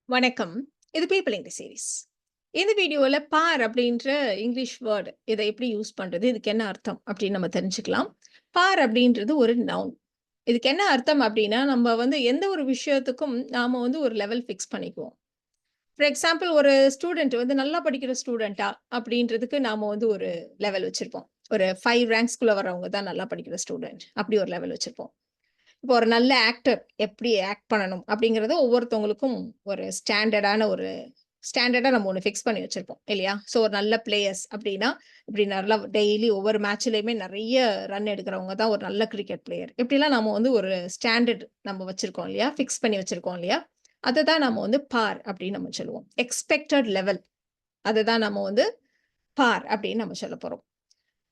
வணக்கம். இது people English series. இந்த வீடியோல பார் அப்படின்ற இங்கிலீஷ் வேர்ட் இத எப்படி யூஸ் பண்றது? இதுக்கு என்ன அர்த்தம்? அப்படின்னு நம்ம தெரிஞ்சுக்கலாம். பார் அப்படின்றது ஒரு நவுன். இதுக்கு என்ன அர்த்தம் அப்படின்னா, நம்ம எந்த ஒரு விஷயத்துக்கும் நாம ஒரு லெவல் ஃபிக்ஸ் பண்ணிக்குவோம். ஃபார் எக்ஸாம்பிள் ஒரு ஸ்டூடண்ட் நல்லா படிக்கிற ஸ்டூடெண்ட்டா அப்படின்றதுக்கு நாம ஒரு லெவல் வச்சிருப்போம். ஒரு 5 ரேங்க்ஸ்குள்ள வரவங்க தான் நல்லா படிக்கிற ஸ்டூடெண்ட். அப்படி ஒரு லெவல் வச்சிருப்போம். இப்போ ஒரு நல்ல ஆக்டர் எப்படி ஆக்ட் பண்ணணும் அப்படிங்கிறது ஒவ்வொருத்தவங்களுக்கும் ஒரு ஸ்டாண்டர்டா நம்ம ஒண்ணு ஃபிக்ஸ் பண்ணி வச்சிருப்போம் இல்லையா? ஸோ ஒரு நல்ல பிளேயர்ஸ் அப்படின்னா, இப்படி நல்லா டெய்லி ஒவ்வொரு மேட்ச்லயுமே நெறைய ரன் எடுக்கிறவங்க தான் ஒரு நல்ல கிரிக்கெட் பிளேயர். இப்படிலாம் நம்ம ஒரு ஸ்டாண்டர்ட் நம்ம வச்சிருக்கோம் இல்லையா? ஃபிக்ஸ் பண்ணி வச்சிருக்கோம் இல்லையா? அததான் நம்ம பார் அப்படின்னு நம்ம சொல்லுவோம். எக்ஸ்பெக்டட் லெவல் அததான் நம்ம பார் அப்படின்னு நம்ம சொல்லப்போறோம்.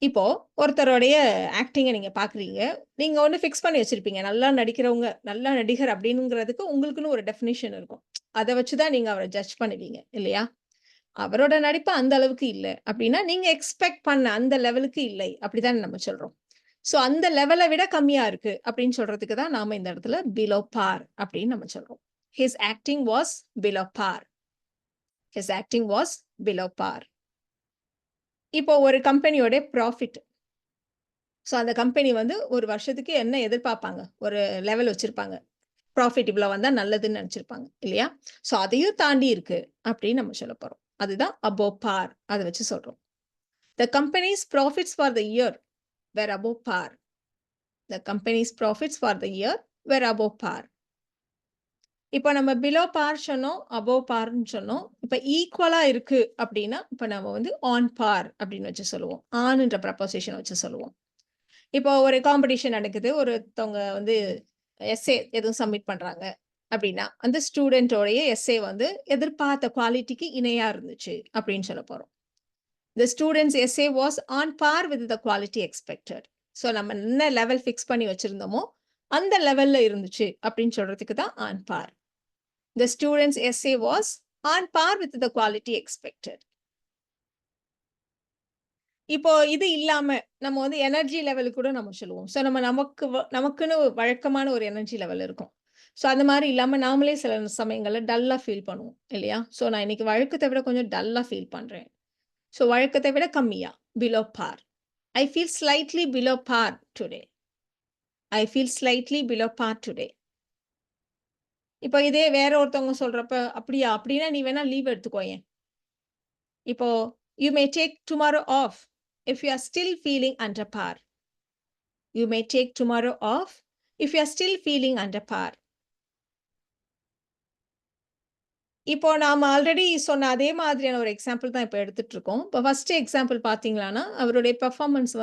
இப்போ ஒருத்தருடைய ஆக்டிங்க நீங்க பார்க்குறீங்க. நீங்க ஒண்ணு ஃபிக்ஸ் பண்ணி வச்சிருப்பீங்க. நல்லா நடிக்கிறவங்க, நல்ல நடிகர் அப்டின்னுங்கிறதுக்கு உங்களுக்குன்னு ஒரு டெஃபினிஷன் இருக்கும். அத வச்சு தான் நீங்க அவர ஜட்ஜ் பண்ணுவீங்க இல்லையா? அவரோட நடிப்பு அந்த அளவுக்கு இல்ல அப்டின்னா, நீங்க எக்ஸ்பெக்ட் பண்ண அந்த லெவலுக்கு இல்லை. அப்டிதானே நம்ம சொல்றோம். ஸோ அந்த லெவல விட கம்மியா இருக்கு அப்டின்னு சொல்றதுக்கு தான் நாம இந்த இடத்துல பிலோ பார் அப்டின்னு நம்ம சொல்றோம். His acting was below par. His acting was below par. இப்போ ஒரு கம்பெனியோட ப்ராஃபிட் ஸோ அந்த கம்பெனி ஒரு வருஷத்துக்கு என்ன எதிர்பார்ப்பாங்க? ஒரு லெவல் வச்சிருப்பாங்க. ப்ராஃபிட் இவ்வளோ வந்தா நல்லதுன்னு நெனச்சிருப்பாங்க. இல்லையா? ஸோ அதையும் தாண்டி இருக்கு அப்படின்னு நம்ம சொல்லப் போறோம். அதுதான் அபோவ் பார். அத வச்சு சொல்றோம். The company's profits for the year were above par. The company's profits for the year were above par. இப்ப நம்ம பிலோ பார் சொன்னோம், அபோவ் பார்ன்னு சொன்னோம். இப்ப ஈக்குவலா இருக்கு அப்படின்னா, இப்ப நம்ம ஆன் பார் அப்படின்னு வச்சு சொல்லுவோம். ஆன்ன்ற ப்ரப்போசிஷன் வச்சு சொல்லுவோம். இப்போ ஒரு காம்படிஷன் நடக்குது. ஒருத்தவங்க எஸ்ஸே எதுவும் சப்மிட் பண்றாங்க அப்படின்னா, அந்த ஸ்டூடெண்ட்டோடைய எஸ்ஸே எதிர்பார்த்த குவாலிட்டிக்கு இணையா இருந்துச்சு அப்படின்னு சொல்லப் போறோம். "The students essay was on par with the quality expected." So நம்ம என்ன லெவல் ஃபிக்ஸ் பண்ணி வச்சிருந்தோமோ, அந்த லெவல்ல இருந்துச்சு அப்படின்னு சொல்றதுக்கு தான் on par. "The students essay was on par with the quality expected." இப்போ இது இல்லாம, நம்ம எனர்ஜி லெவல் கூட நம்ம சொல்லுவோம். ஸோ நமக்குன்னு வழக்கமான ஒரு எனர்ஜி லெவல் இருக்கும். ஸோ அந்த மாரி இல்லாம நாமளே சில சமயங்கள்ல டல்லா ஃபீல் பண்ணுவோம். இல்லையா? ஸோ நான் இன்னைக்கு வழக்கத்த விட கொஞ்சம் டல்லா ஃபீல் பண்றேன். ஸோ வழக்கத்த விட கம்மியா, below par. I feel slightly below par today. I feel slightly below par today. இப்போ இதே வேற ஒருத்தவங்க சொல்றப்ப, "அப்படியா? அப்படின்னா நீ வேணா லீவ் எடுத்துக்கோயேன்." இப்போ "you may take tomorrow off if you are still feeling under par." You may take tomorrow off if you are still feeling under par. இப்போ நாம ஆல்ரெடி சொன்ன அதே மாதிரியான ஒரு எக்ஸாம்பிள் தான் இப்ப எடுத்துட்டு இருக்கோம். இப்ப ஃபர்ஸ்ட் எக்ஸாம்பிள் பார்த்தீங்களான்னா, அவருடைய பெர்ஃபார்மன்ஸ்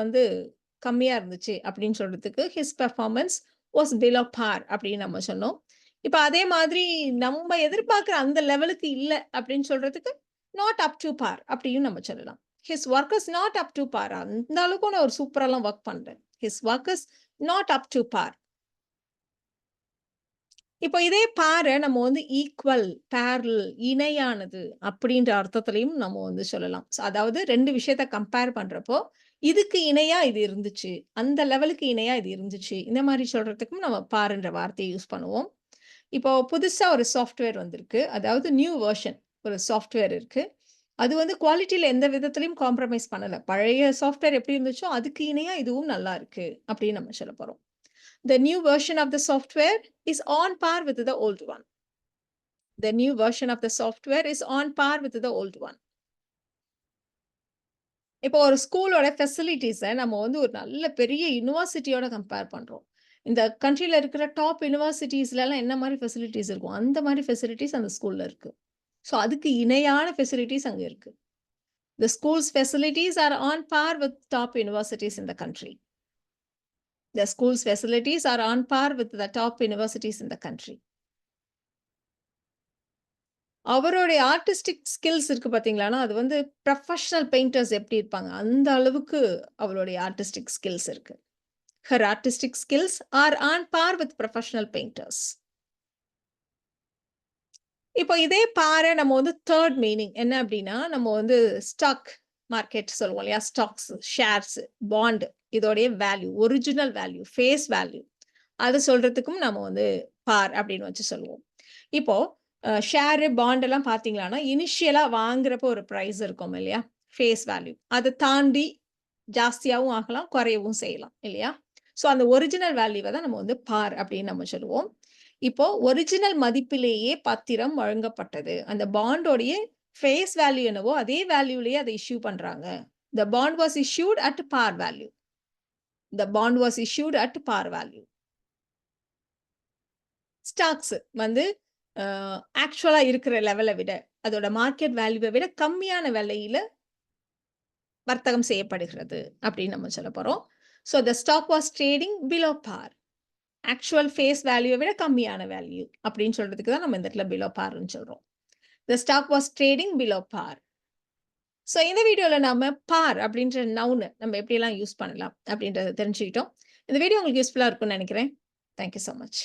கம்மியா இருந்துச்சு அப்படின்னு சொல்றதுக்கு, ஹிஸ் பெர்ஃபார்மன்ஸ் வாஸ் பிலோ பார் அப்படின்னு நம்ம சொன்னோம். இப்ப அதே மாதிரி நம்ம எதிர்பார்க்கிற அந்த லெவலுக்கு இல்ல அப்படின்னு சொல்றதுக்கு, நாட் அப் டூ பார் அப்படியும் நம்ம சொல்லலாம். His work is not up to par. அந்த அளவுக்கு நான் ஒரு சூப்பராலாம் வொர்க் பண்றேன். His work is not up to par. இப்போ இதே பார நம்ம ஈக்குவல், பேரலல், இணையானது அப்படின்ற அர்த்தத்திலயும் நம்ம சொல்லலாம். அதாவது 2 விஷயத்த கம்பேர் பண்றப்போ, இதுக்கு இணையா இது இருந்துச்சு. அந்த லெவலுக்கு இணையா இது இருந்துச்சு. இந்த மாரி சொல்றதுக்கும் நம்ம பாருன்ற வார்த்தைய யூஸ் பண்ணுவோம். இப்போ புதுசா ஒரு சாஃப்ட்வேர் வந்திருக்கு. அதாவது நியூ வெர்ஷன் ஒரு சாஃப்ட்வேர் இருக்கு. அது குவாலிட்டில எந்த விதத்திலயும் காம்ப்ரமைஸ் பண்ணல. பழைய சாஃப்ட்வேர் எப்படி இருந்துச்சோ, அதுக்கு இணையா இதுவும் நல்லா இருக்கு அப்படின்னு நம்ம சொல்லப் போறோம். The new version of the software is on par with the old one. The new version of the software is on par with the old one. இப்போ ஒரு ஸ்கூலோட ஃபெசிலிட்டீஸ நம்ம ஒரு நல்ல பெரிய யுனிவர்சிட்டியோட கம்பேர் பண்றோம். இந்த கண்ட்ரில இருக்கிற டாப் யுனிவர்சிட்டீஸ்லலாம் என்ன மாரி ஃபெசிலிட்டீஸ் இருக்கும்? அந்த மாரி ஃபெசிலிட்டீஸ் அந்த ஸ்கூல்ல இருக்கு. ஸோ அதுக்கு இணையான ஃபெசிலிட்டீஸ் அங்க இருக்கு. The school's facilities are on par with top universities in the country. The school's facilities are on par with the top universities in the country. அவருடைய ஆர்டிஸ்டிக் ஸ்கில்ஸ் இருக்கு பார்த்தீங்களான்னா, அது ப்ரொஃபஷனல் பெயிண்டர்ஸ் எப்படி இருப்பாங்க, அந்த அளவுக்கு அவளுடைய ஆர்டிஸ்டிக் ஸ்கில்ஸ் இருக்கு. Her artistic skills are on par with professional painters. இப்போ இதே பார நம்ம 3 மீனிங் என்ன அப்படின்னா, நம்ம ஸ்டாக் மார்க்கெட் சொல்லுவோம் இல்லையா? ஸ்டாக்ஸ், ஷேர்ஸ், பாண்ட் இதோடைய value, original value, face value அத சொல்றதுக்கும் நம்ம பார் அப்படின்னு வச்சு சொல்லுவோம். இப்போ ஷேரு, பாண்ட் எல்லாம் பார்த்தீங்களான்னா, இனிஷியலா வாங்குறப்போ ஒரு பிரைஸ் இருக்கும் இல்லையா? Face value. அத தாண்டி ஜாஸ்தியாவும் ஆகலாம், குறையவும் செய்யலாம் இல்லையா? ஸோ அந்த ஒரிஜினல் வேல்யூவ தான் நம்ம வந்து பார் அப்படின்னு நம்ம சொல்லுவோம். இப்போ ஒரிஜினல் மதிப்பிலேயே பத்திரம் வழங்கப்பட்டது. அந்த பாண்டோடைய ஃபேஸ் வேல்யூ என்னவோ, அதே வேல்யூலயே அத இஷ்யூ பண்றாங்க. The bond was issued at par value. The bond was issued at par value. Stocks வந்து ஆக்சுவலா இருக்கிற லெவல விட, அதோட மார்க்கெட் வேல்யூவ விட கம்மியான விலையில வர்த்தகம் செய்யப்படுகிறது அப்படின்னு நம்ம சொல்லப் போறோம். So the stock was trading below par. Actual face வேல்யூவ விட கம்மியான வேல்யூ அப்படின்னு சொல்றதுக்கு தான் நம்ம இந்த இடத்துல பிலோ பார்ன்னு சொல்றோம். The stock was trading below par. So இந்த வீடியோல நாம பார் அப்படின்ற நவுன் நம்ம எப்படியெல்லாம் யூஸ் பண்ணலாம் அப்படின்றத தெரிஞ்சுக்கிட்டோம். இந்த வீடியோ உங்களுக்கு யூஸ்ஃபுல்லா இருக்கும்னு நினைக்கிறேன். Thank you so much.